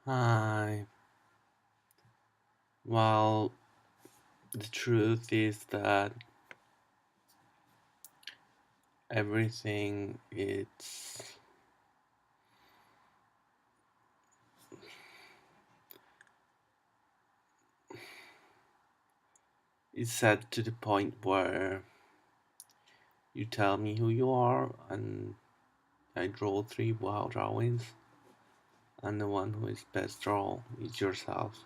Hi. Well, the truth is that everything is set to the point where you tell me who you are and I draw three wow drawings and the one who is best draw is yourself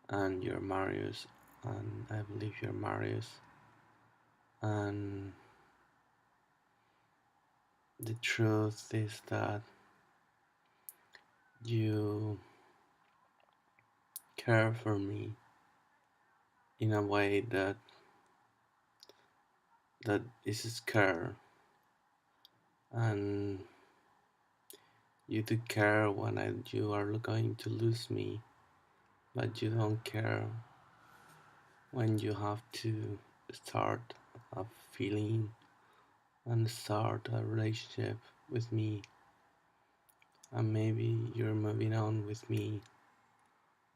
and you're Marius and I believe you're Marius and the truth is that you care for me in a way that is scare and you do care when you are going to lose me, but you don't care when you have to start a feeling and start a relationship with me, and maybe you're moving on with me,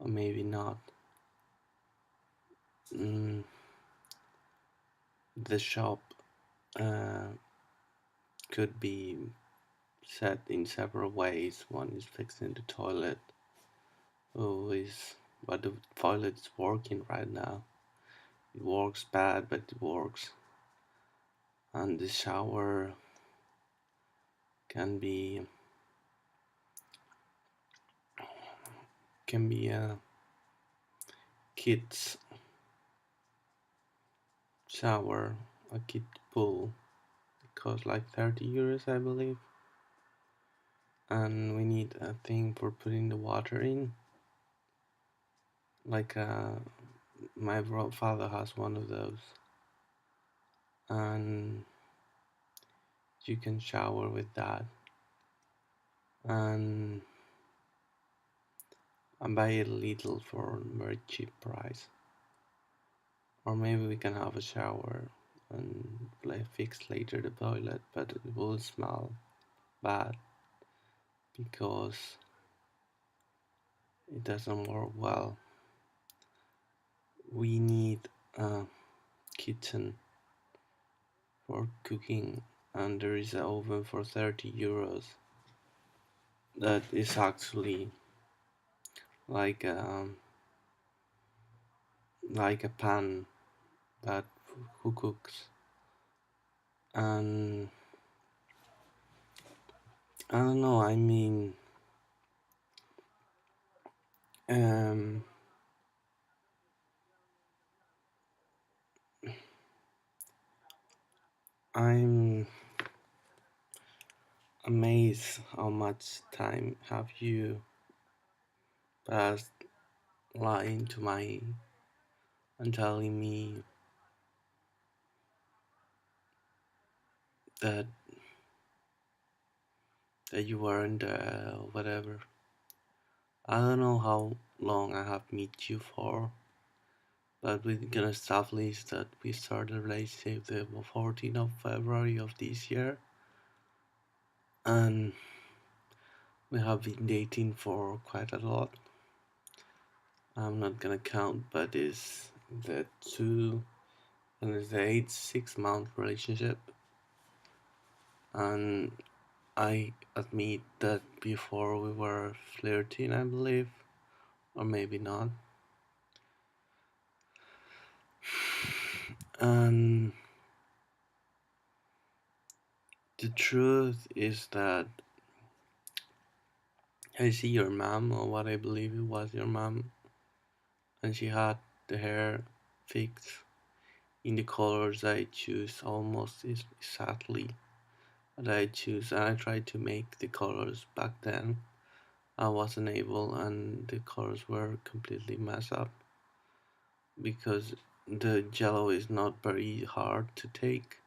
or maybe not. Mm, the shop uh, could be set in several ways. One is fixing the toilet, who is but the toilet is working right now. It works bad, but it works. And the shower can be a kid's shower, a kid pool. It costs like 30 euros, I believe. And we need a thing for putting the water in. Like my father has one of those, and you can shower with that. And buy it little for a very cheap price. Or maybe we can have a shower and fix later the toilet, but it will smell bad because it doesn't work well. We need a kitchen for cooking, and there is an oven for 30 euros that is actually like like a pan that who cooks. And I don't know, I mean, um, I'm amazed how much time have you passed lying to my and telling me that you weren't whatever. I don't know how long I have met you for, but we're gonna establish that we started a relationship the 14th of February of this year, and we have been dating for quite a lot. I'm not gonna count, but it's the two and it's the 6 month relationship, and I admit that before we were flirting, I believe, or maybe not. And the truth is that I see your mom, or what I believe it was your mom, and she had the hair fixed in the colors I choose almost exactly what I choose. And I tried to make the colors back then. I wasn't able, and the colors were completely messed up because the yellow is not very hard to take.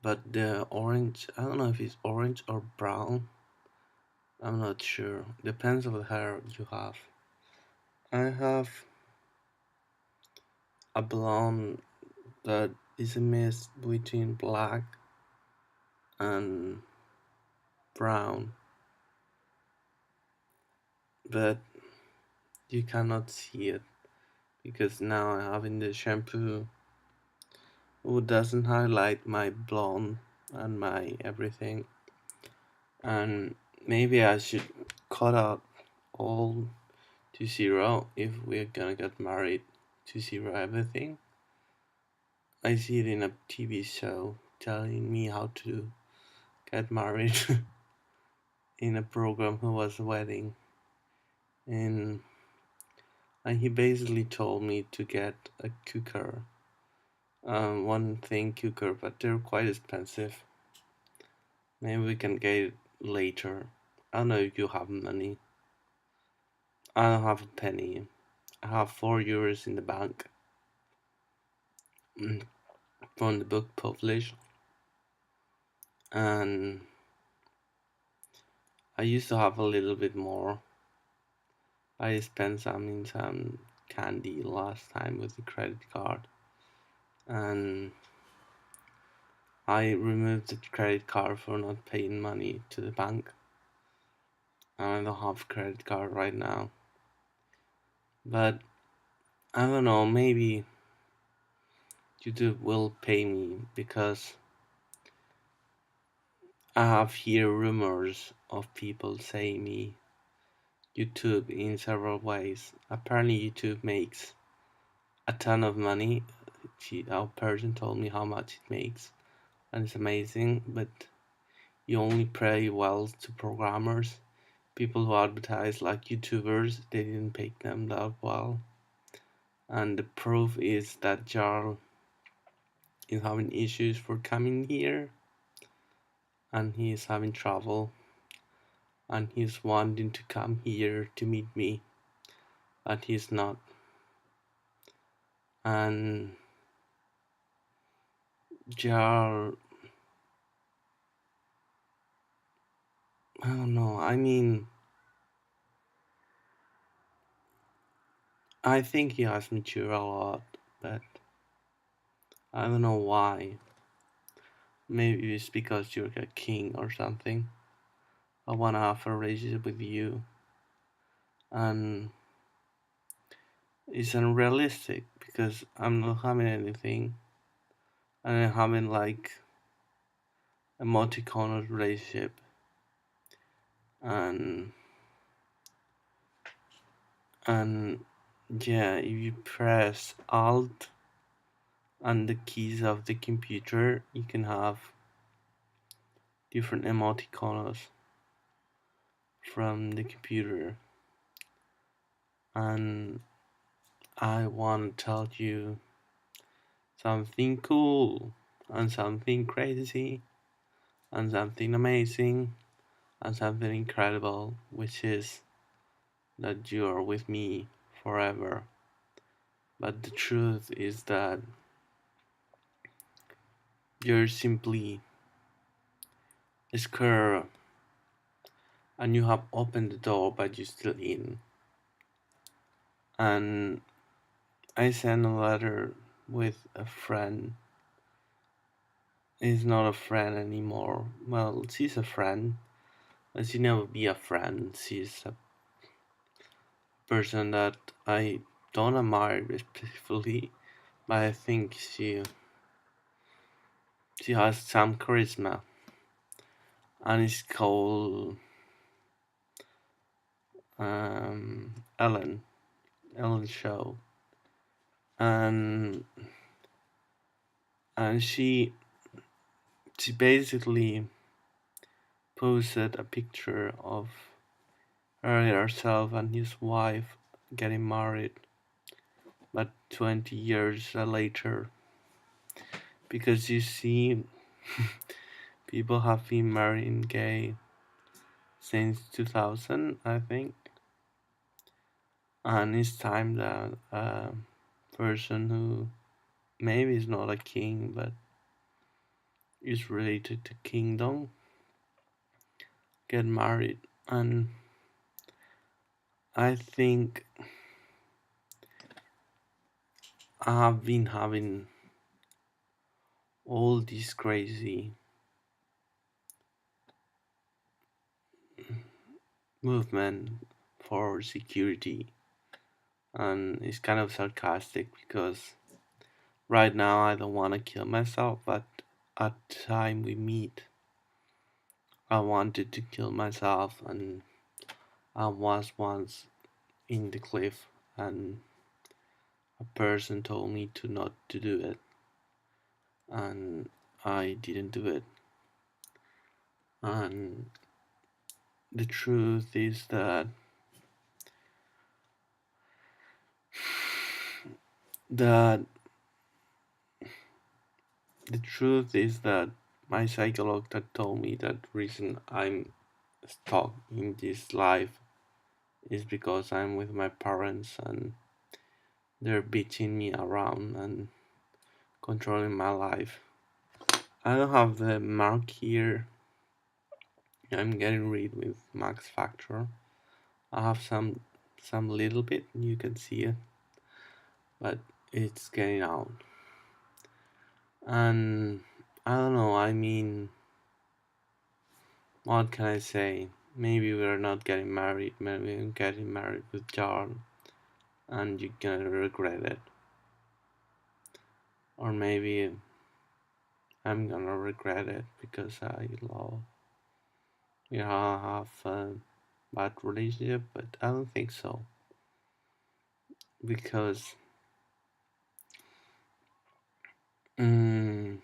But the orange, I don't know if it's orange or brown. I'm not sure. Depends on the hair you have. I have a blonde that is a mix between black and brown, but you cannot see it because now I'm having the shampoo who doesn't highlight my blonde and my everything. And maybe I should cut out all to zero if we're gonna get married, to zero everything. I see it in a TV show telling me how to get married in a program who was a wedding, and he basically told me to get a cooker, one thing cooker, but they're quite expensive. Maybe we can get it later. I don't know if you have money. I don't have a penny. I have €4 in the bank from the book published, and I used to have a little bit more. I spent some in some candy last time with the credit card, and I removed the credit card for not paying money to the bank. And I don't have credit card right now, but I don't know. Maybe YouTube will pay me because I have heard rumors of people saying me YouTube in several ways. Apparently, YouTube makes a ton of money. Our person told me how much it makes, and it's amazing. But you only pay well to programmers. People who advertise like YouTubers, they didn't pay them that well. And the proof is that Jarl is having issues for coming here, and he is having trouble, and he's wanting to come here to meet me, but he's not. And Jarl, I don't know. I mean, I think he has matured a lot, but I don't know why. Maybe it's because you're a king or something. I wanna have a relationship with you, and it's unrealistic because I'm not having anything, and I'm having like a multi-corner relationship, and and yeah, if you press Alt and the keys of the computer, you can have different emoticons from the computer. And I want to tell you something cool and something crazy and something amazing and something incredible, which is that you are with me forever. But the truth is that you're simply scared and you have opened the door but you're still in. And I sent a letter with a friend. Is not a friend anymore. Well, she's a friend, but she never be a friend. She's a person that I don't admire respectfully, but I think she has some charisma, and it's called Ellen. Ellen Show, and she basically posted a picture of her herself and his wife getting married, but 20 years later, because you see, people have been marrying gay since 2000, I think, and it's time that a person who maybe is not a king but is related to kingdom get married. And I think I have been having all this crazy movement for security. And it's kind of sarcastic because right now I don't want to kill myself, but at the time we meet, I wanted to kill myself, and I was once in the cliff, and a person told me to not to do it, and I didn't do it. And the truth is that the truth is that my psychologist that told me that reason I'm stuck in this life is because I'm with my parents and they're beating me around and controlling my life. I don't have the mark here. I'm getting rid with max factor. I have some little bit, you can see it, but it's getting out. And I don't know, I mean, what can I say? Maybe we're not getting married, maybe I'm getting married with John and you're gonna regret it. Or maybe I'm gonna regret it because I love, I have a bad relationship, but I don't think so. Because, mm,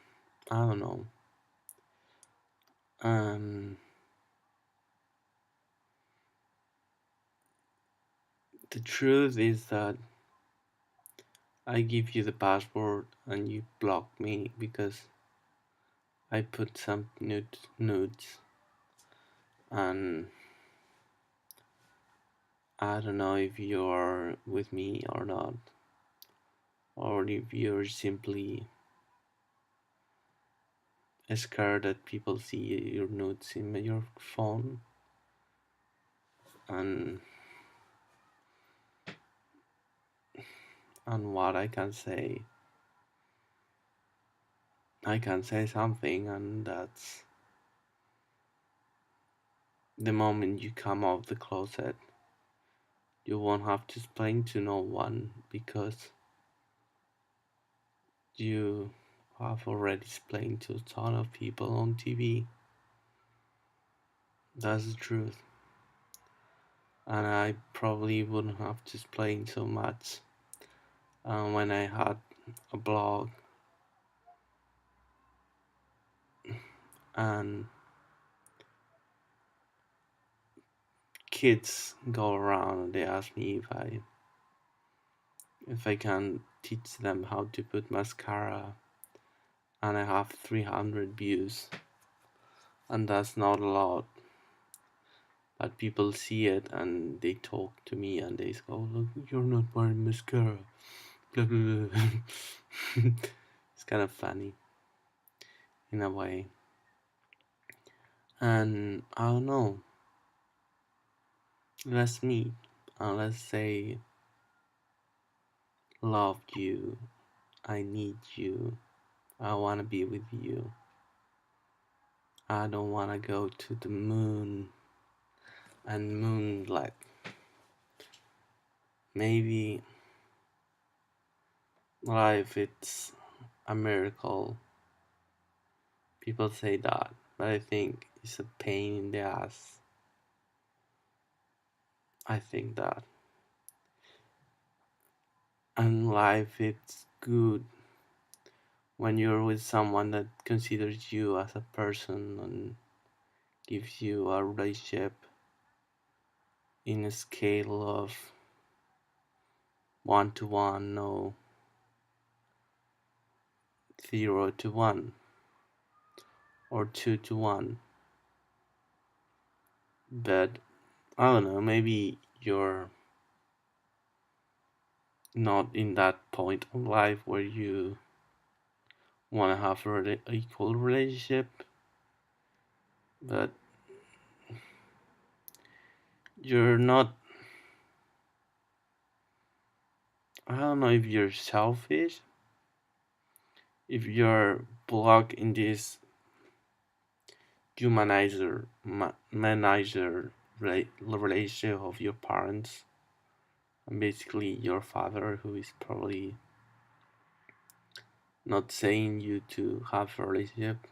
I don't know. Um, the truth is that I give you the password and you block me because I put some nudes, and I don't know if you're with me or not, or if you're simply scared that people see your nudes in your phone. and and what I can say something, and that's the moment you come out the closet, you won't have to explain to no one because you have already explained to a ton of people on TV. That's the truth. And I probably wouldn't have to explain so much when I had a blog and kids go around and they ask me if I can teach them how to put mascara, and I have 300 views, and that's not a lot. But people see it and they talk to me and they say, "Oh, look, you're not wearing mascara." Blah, blah, blah. It's kind of funny in a way. And I don't know, let's meet and let's say, love you, I need you, I want to be with you, I don't want to go to the moon and moonlight. Maybe life it's a miracle. People say that, but I think it's a pain in the ass. I think that. And life it's good when you're with someone that considers you as a person and gives you a relationship in a scale of 1 to 1, no 0 to 1 or 2 to 1. But I don't know, maybe you're not in that point of life where you want to have an equal relationship, but you're not. I don't know if you're selfish, if you're blocked in this humanizer, manager relationship of your parents, and basically your father, who is probably not saying you to have a relationship.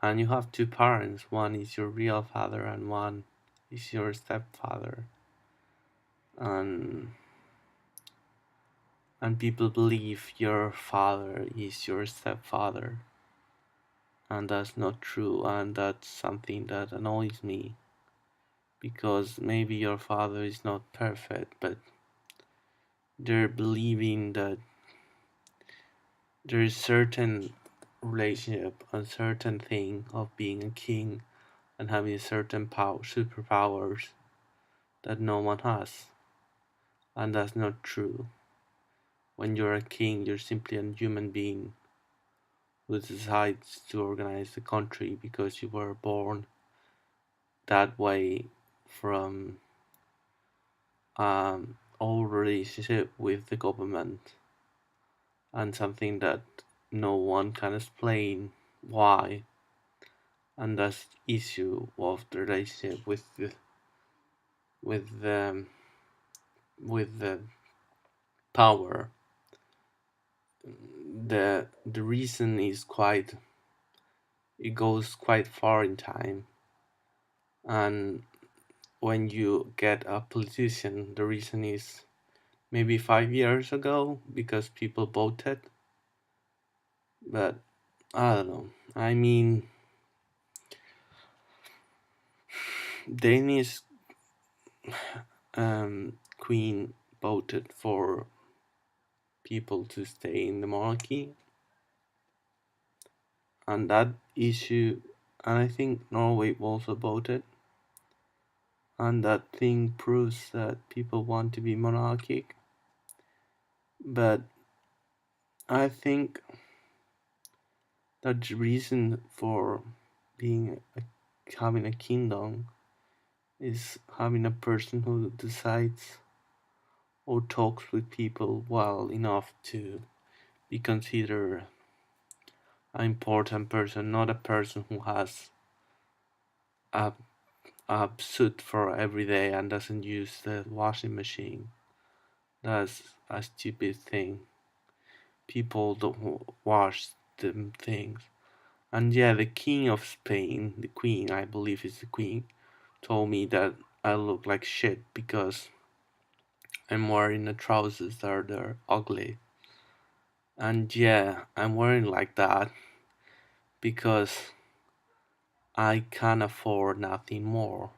And you have two parents, one is your real father and one is your stepfather. And people believe your father is your stepfather, and that's not true, and that's something that annoys me, because maybe your father is not perfect, but they're believing that there is certain relationship, a certain thing of being a king and having certain superpowers that no one has, and that's not true. When you're a king, you're simply a human being who decides to organize the country because you were born that way from old relationship with the government, and something that no one can explain why, and that's the issue of the relationship with the with the power. The reason is quite, it goes quite far in time, and when you get a politician, the reason is maybe 5 years ago because people voted. But I don't know. I mean, Danish queen voted for people to stay in the monarchy, and that issue, and I think Norway also voted, and that thing proves that people want to be monarchic. But I think that the reason for being having a kingdom is having a person who decides or talks with people well enough to be considered an important person, not a person who has a, a suit for every day and doesn't use the washing machine. That's a stupid thing. People don't wash them things. And yeah, the king of Spain, the queen, I believe is the queen, told me that I look like shit because I'm wearing the trousers that are ugly. And yeah, I'm wearing like that because I can't afford nothing more.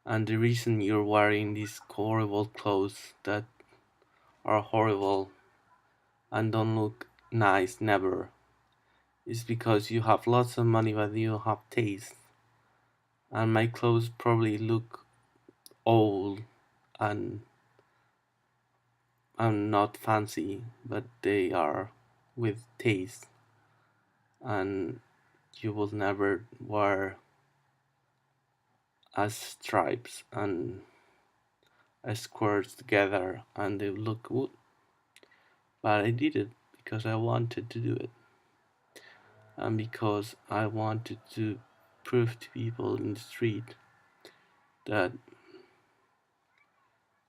And the reason you're wearing these horrible clothes that are horrible and don't look nice never is because you have lots of money but you don't have taste. And my clothes probably look old and not fancy, but they are with taste, and you will never wear as stripes and as squares together and they look good. But I did it because I wanted to do it, and because I wanted to prove to people in the street that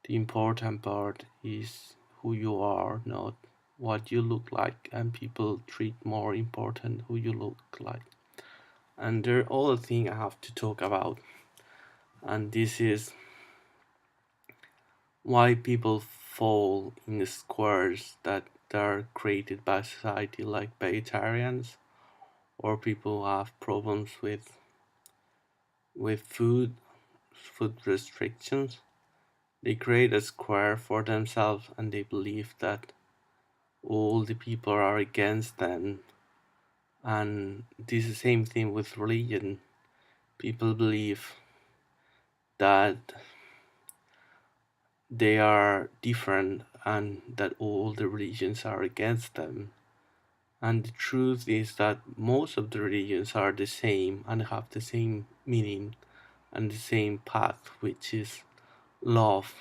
the important part is who you are, not what you look like, and people treat more important who you look like. And there are other things I have to talk about, and this is why people fall in the squares that are created by society, like vegetarians or people who have problems with food restrictions. They create a square for themselves and they believe that all the people are against them. And this is the same thing with religion. People believe that they are different and that all the religions are against them. And the truth is that most of the religions are the same and have the same meaning and the same path, which is love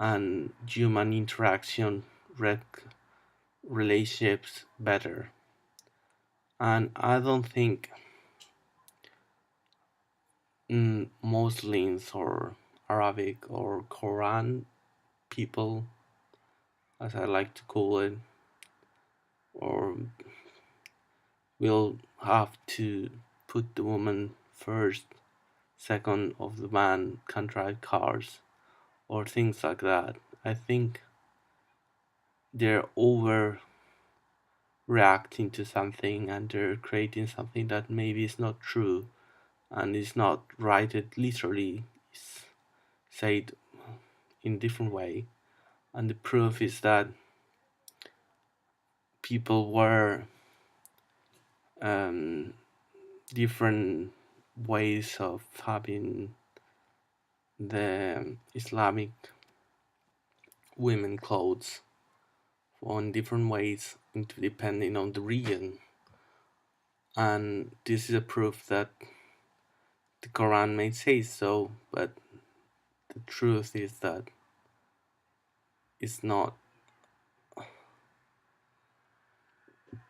and human interaction, relationships better. And I don't think Muslims or Arabic or Koran people, as I like to call it, or will have to put the woman first, second of the man can drive cars or things like that. I think they're overreacting to something and they're creating something that maybe is not true and is not right. It literally is said in different way, and the proof is that people were um, different ways of having the Islamic women clothes on different ways into depending on the region, and this is a proof that the Quran may say so, but the truth is that it's not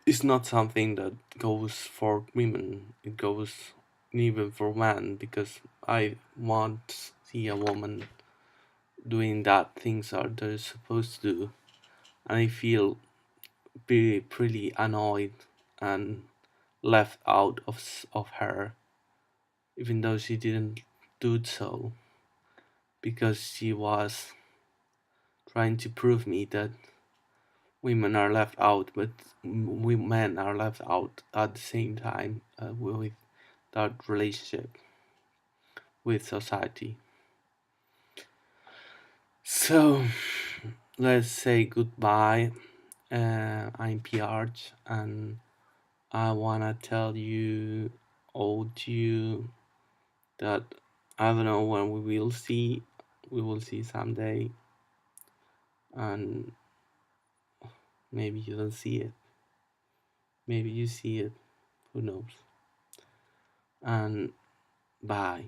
it's not something that goes for women. It goes even for men, because I want see a woman doing that things are they're supposed to do, and I feel pretty annoyed and left out of her, even though she didn't do so, because she was trying to prove me that women are left out, but we men are left out at the same time with that relationship with society. So let's say goodbye. I'm Piarch, and I wanna tell you, all to you, that I don't know when we will see. We will see someday, and maybe you don't see it. Maybe you see it. Who knows? And bye.